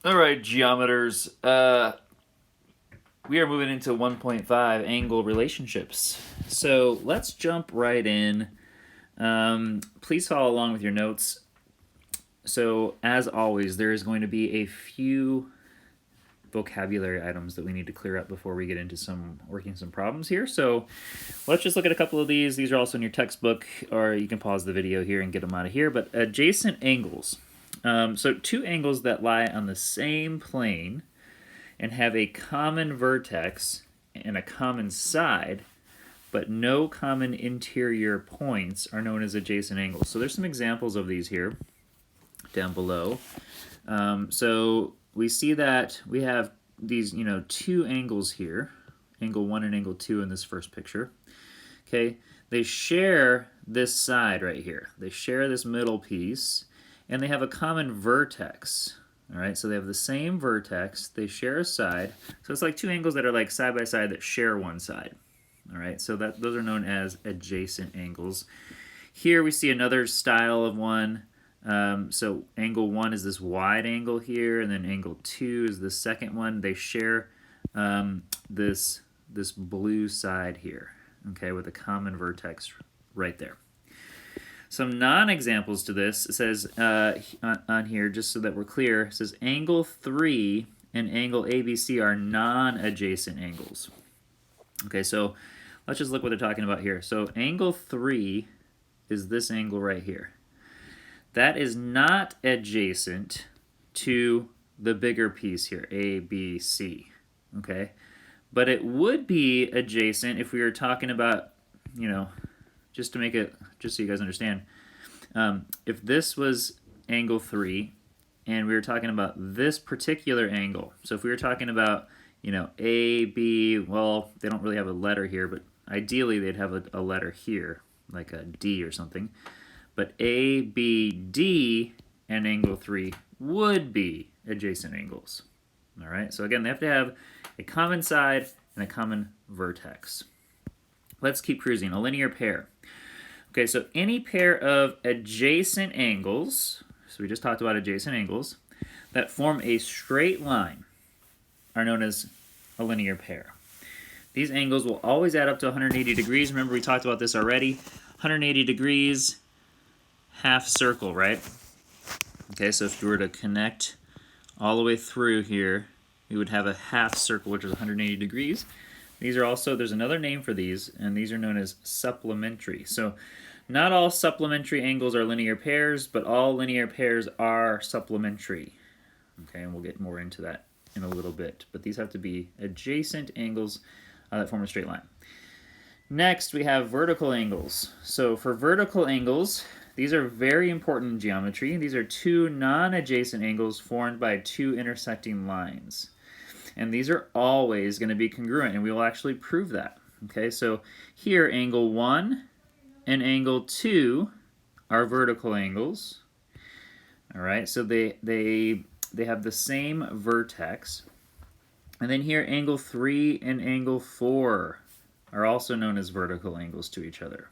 All right, geometers. We are moving into 1.5 angle relationships. So let's jump right in. Please follow along with your notes. So, as always, there is going to be a few vocabulary items that we need to clear up before we get into working some problems here. So let's just look at a couple of these. These are also in your textbook, or you can pause the video here and get them out of here. But adjacent angles. So two angles that lie on the same plane and have a common vertex and a common side, but no common interior points, are known as adjacent angles. So there's some examples of these here down below. So we see that we have these, two angles here, angle 1 and angle 2 in this first picture. Okay, they share this side right here. They share this middle piece, and they have a common vertex. All right, so they have the same vertex. They share a side. So it's like two angles that are like side by side that share one side. All right, so those are known as adjacent angles. Here we see another style of one. So angle 1 is this wide angle here, and then angle 2 is the second one. They share this blue side here, okay, with a common vertex right there. Some non-examples to this, it says on here, just so that we're clear, it says angle 3 and angle ABC are non-adjacent angles. Okay, so let's just look what they're talking about here. So angle 3 is this angle right here. That is not adjacent to the bigger piece here, ABC. Okay, but it would be adjacent if we were talking about, just to make it, just so you guys understand, if this was angle 3 and we were talking about this particular angle, so if we were talking about, A, B, well, they don't really have a letter here, but ideally they'd have a letter here, like a D or something. But A, B, D, and angle 3 would be adjacent angles. All right, so again, they have to have a common side and a common vertex. Let's keep cruising. A linear pair. Okay, so any pair of adjacent angles, so we just talked about adjacent angles, that form a straight line are known as a linear pair. These angles will always add up to 180 degrees. Remember, we talked about this already. 180 degrees, half circle, right? Okay, so if you were to connect all the way through here, we would have a half circle, which is 180 degrees. These are also, there's another name for these, and these are known as supplementary. So not all supplementary angles are linear pairs, but all linear pairs are supplementary. Okay, and we'll get more into that in a little bit. But these have to be adjacent angles that form a straight line. Next, we have vertical angles. So for vertical angles, these are very important in geometry. These are two non-adjacent angles formed by two intersecting lines. And these are always going to be congruent, and we will actually prove that. Okay, so here, angle 1 and angle 2 are vertical angles. All right, so they have the same vertex. And then here, angle 3 and angle 4 are also known as vertical angles to each other.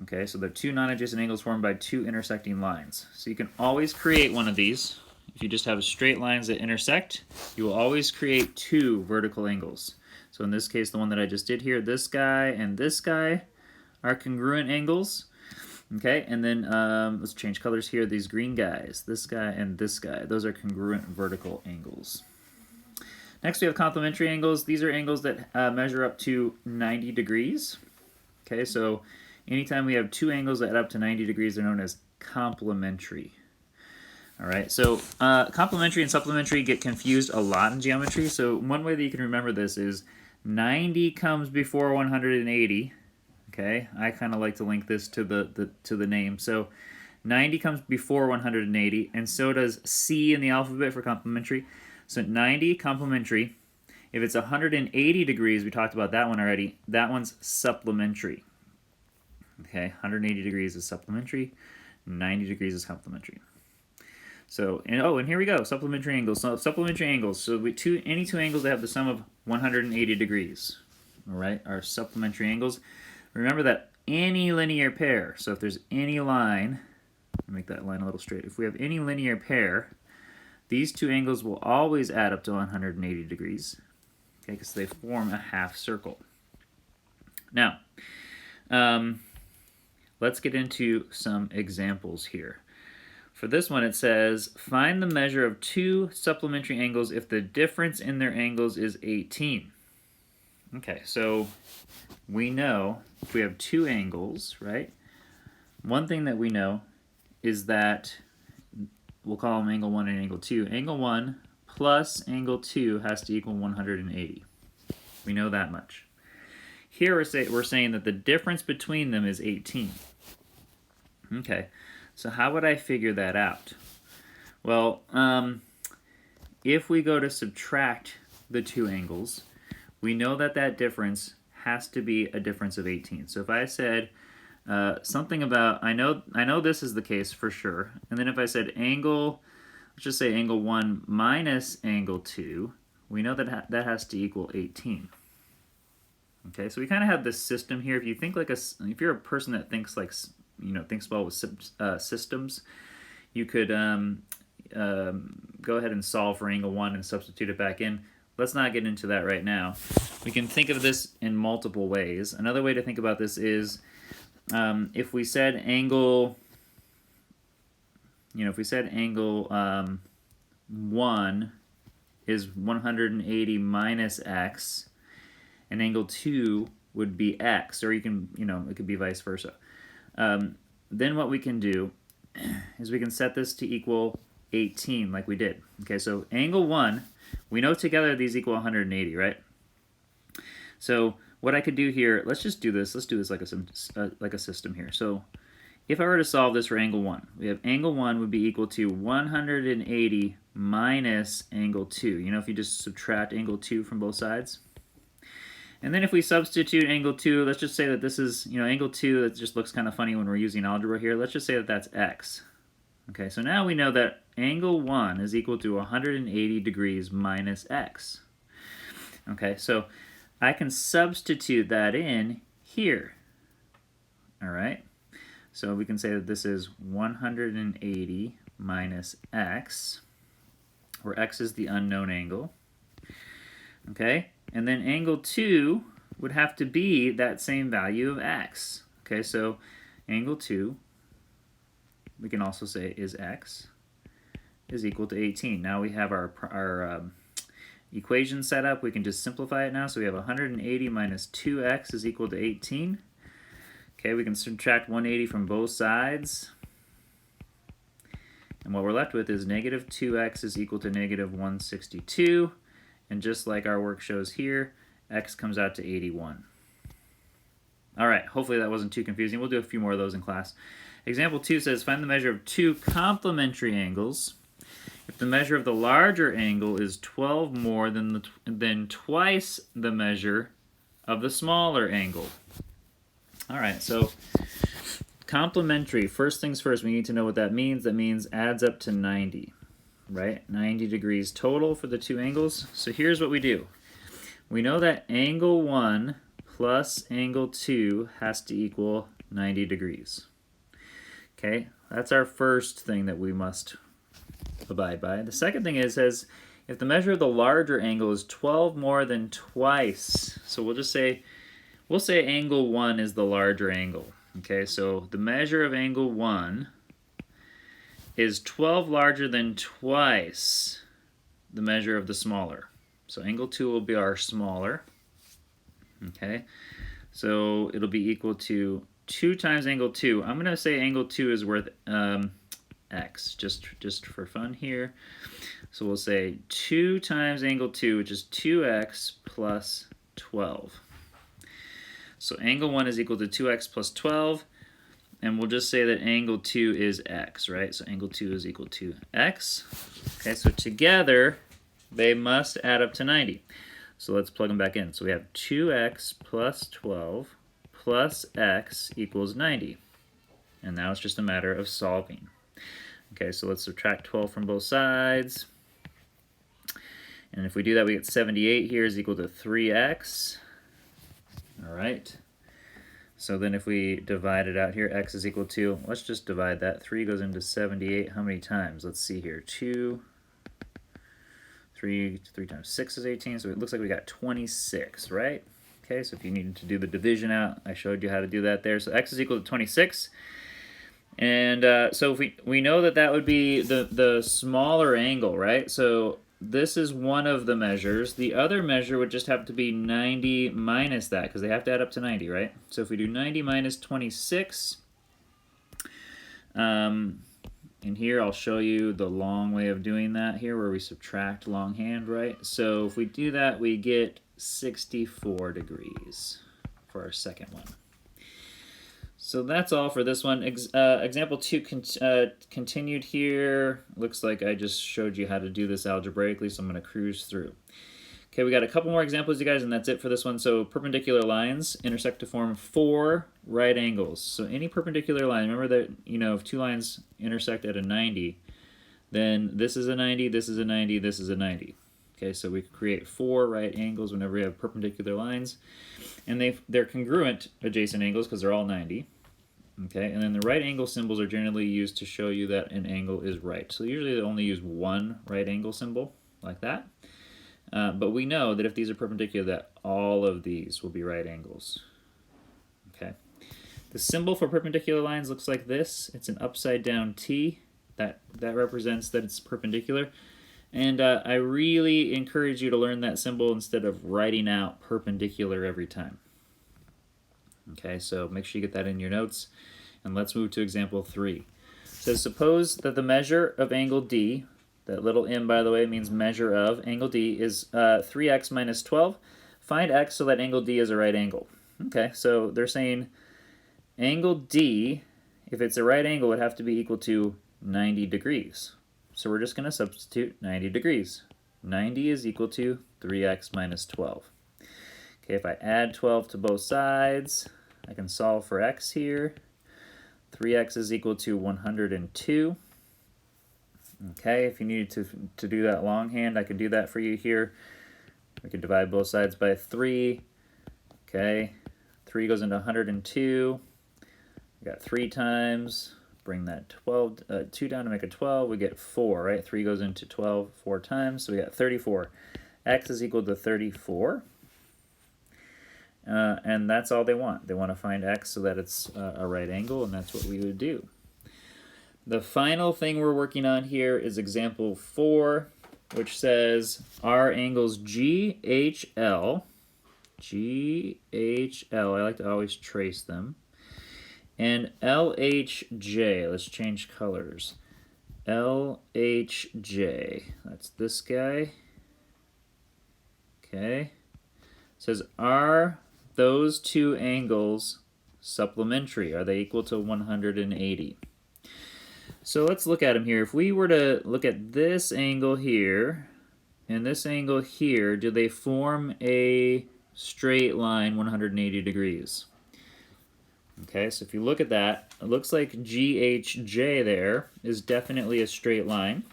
Okay, so they're two non-adjacent angles formed by two intersecting lines. So you can always create one of these. If you just have straight lines that intersect, you will always create two vertical angles. So in this case, the one that I just did here, this guy and this guy are congruent angles. Okay, and then let's change colors here. These green guys, this guy and this guy, those are congruent vertical angles. Next, we have complementary angles. These are angles that measure up to 90 degrees. Okay, so anytime we have two angles that add up to 90 degrees, they're known as complementary. All right, so complementary and supplementary get confused a lot in geometry. So one way that you can remember this is 90 comes before 180. Okay, I kind of like to link this to the name. So 90 comes before 180, and so does C in the alphabet for complementary. So 90 complementary. If it's 180 degrees, we talked about that one already. That one's supplementary. Okay, 180 degrees is supplementary, 90 degrees is complementary. So, and here we go, supplementary angles. So supplementary angles. So any two angles that have the sum of 180 degrees, all right, are supplementary angles. Remember that any linear pair, so if there's any line, I'll make that line a little straight. If we have any linear pair, these two angles will always add up to 180 degrees, okay, because they form a half circle. Now, let's get into some examples here. For this one, it says, find the measure of two supplementary angles if the difference in their angles is 18. Okay, so we know if we have two angles, right? One thing that we know is that we'll call them angle 1 and angle 2. Angle 1 plus angle 2 has to equal 180. We know that much. Here we're saying that the difference between them is 18. Okay, so how would I figure that out? Well, if we go to subtract the two angles, we know that that difference has to be a difference of 18. So if I said something about, I know this is the case for sure, and then if I said angle, let's just say angle 1 minus angle 2, we know that that has to equal 18. Okay, so we kind of have this system here. If you think like if you're a person that thinks like, thinks well with systems, you could go ahead and solve for angle 1 and substitute it back in. Let's not get into that right now. We can think of this in multiple ways. Another way to think about this is if we said angle, if we said angle 1 is 180 minus x, and angle 2 would be x, or you can, it could be vice versa. Then what we can do is we can set this to equal 18 like we did. Okay, so angle 1, we know together these equal 180, right? So what I could do here, let's just do this. Let's do this like a system here. So if I were to solve this for angle 1, we have angle 1 would be equal to 180 minus angle 2. If you just subtract angle 2 from both sides. And then if we substitute angle 2, let's just say that this is, angle 2, that just looks kind of funny when we're using algebra here. Let's just say that that's x. Okay, so now we know that angle 1 is equal to 180 degrees minus x. Okay, so I can substitute that in here. All right, so we can say that this is 180 minus x, where x is the unknown angle. Okay, and then angle 2 would have to be that same value of x. Okay, so angle 2, we can also say is x, is equal to 18. Now we have our equation set up. We can just simplify it now. So we have 180 minus 2x is equal to 18. Okay, we can subtract 180 from both sides. And what we're left with is negative 2x is equal to negative 162. And just like our work shows here, x comes out to 81. All right, hopefully that wasn't too confusing. We'll do a few more of those in class. Example 2 says, find the measure of two complementary angles if the measure of the larger angle is 12 more than twice the measure of the smaller angle. All right, so complementary, first things first, we need to know what that means. That means adds up to 90. Right? 90 degrees total for the two angles. So here's what we do. We know that angle 1 plus angle 2 has to equal 90 degrees. Okay, that's our first thing that we must abide by. The second thing says if the measure of the larger angle is 12 more than twice. So we'll say angle 1 is the larger angle. Okay, so the measure of angle 1 is 12 larger than twice the measure of the smaller. So angle 2 will be our smaller. Okay, so it'll be equal to 2 times angle 2. I'm going to say angle 2 is worth x, just for fun here. So we'll say 2 times angle 2, which is 2x plus 12. So angle 1 is equal to 2x plus 12. And we'll just say that angle 2 is x, right? So angle 2 is equal to x. Okay, so together, they must add up to 90. So let's plug them back in. So we have 2x plus 12 plus x equals 90. And now it's just a matter of solving. Okay, so let's subtract 12 from both sides. And if we do that, we get 78 here is equal to 3x. All right. So then if we divide it out here, x is equal to, let's just divide that. 3 goes into 78 how many times? Let's see here. 2, 3 times 6 is 18, so it looks like we got 26, right? Okay, so if you needed to do the division out, I showed you how to do that there. So x is equal to 26. And so if we know that that would be the smaller angle, right? So this is one of the measures. The other measure would just have to be 90 minus that, because they have to add up to 90, right? So if we do 90 minus 26, and here I'll show you the long way of doing that here, where we subtract longhand, right? So if we do that, we get 64 degrees for our second one. So that's all for this one. Example 2 continued here. Looks like I just showed you how to do this algebraically, so I'm going to cruise through. Okay, we got a couple more examples, you guys, and that's it for this one. So perpendicular lines intersect to form 4 right angles. So any perpendicular line, remember that, you know, if two lines intersect at a 90, then this is a 90, this is a 90, this is a 90. Okay, so we create 4 right angles whenever we have perpendicular lines. And they're congruent adjacent angles because they're all 90. Okay, and then the right angle symbols are generally used to show you that an angle is right. So usually they only use one right angle symbol, like that. But we know that if these are perpendicular, that all of these will be right angles. Okay. The symbol for perpendicular lines looks like this. It's an upside down T. That represents that it's perpendicular. And I really encourage you to learn that symbol instead of writing out perpendicular every time. Okay, so make sure you get that in your notes. And let's move to example 3. So suppose that the measure of angle D, that little m, by the way, means measure of angle D, is 3x minus 12. Find x so that angle D is a right angle. Okay, so they're saying angle D, if it's a right angle, would have to be equal to 90 degrees. So we're just going to substitute 90 degrees. 90 is equal to 3x minus 12. Okay, if I add 12 to both sides, I can solve for x here. 3x is equal to 102. Okay, if you needed to do that longhand, I could do that for you here. We could divide both sides by 3. Okay, 3 goes into 102. We got 3 times. Bring that 2 down to make a 12. We get 4, right? 3 goes into 12 4 times, so we got 34. X is equal to 34. And that's all they want. They want to find x so that it's a right angle, and that's what we would do. The final thing we're working on here is example 4, which says our angles GHL, I like to always trace them, and LHJ, let's change colors. LHJ, that's this guy. Okay. It says, are those two angles supplementary? Are they equal to 180? So let's look at them here. If we were to look at this angle here and this angle here, do they form a straight line 180 degrees? Okay, so if you look at that, it looks like GHJ there is definitely a straight line.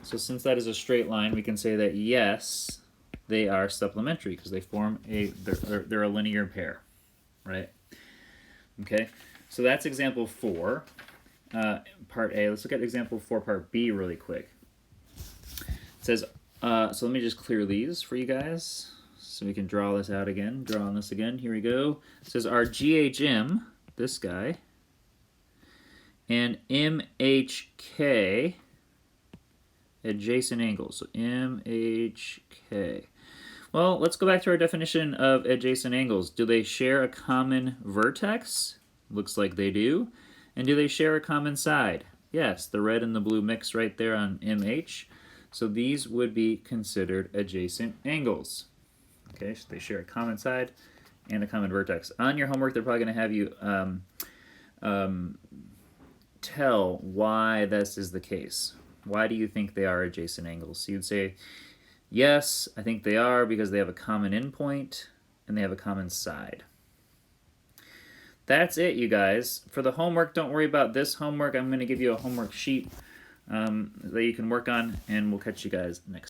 So since that is a straight line, we can say that yes, they are supplementary because they form they're a linear pair, right? Okay, so that's example 4, part A. Let's look at example 4, part B really quick. It says, so let me just clear these for you guys so we can draw this out again. Draw on this again. Here we go. It says our GHM, this guy, and MHK adjacent angles. So MHK. Well, let's go back to our definition of adjacent angles. Do they share a common vertex? Looks like they do. And do they share a common side? Yes, the red and the blue mix right there on MH. So these would be considered adjacent angles. Okay, so they share a common side and a common vertex. On your homework, they're probably going to have you tell why this is the case. Why do you think they are adjacent angles? So you'd say, yes, I think they are because they have a common endpoint and they have a common side. That's it, you guys. For the homework, don't worry about this homework. I'm going to give you a homework sheet that you can work on, and we'll catch you guys next time.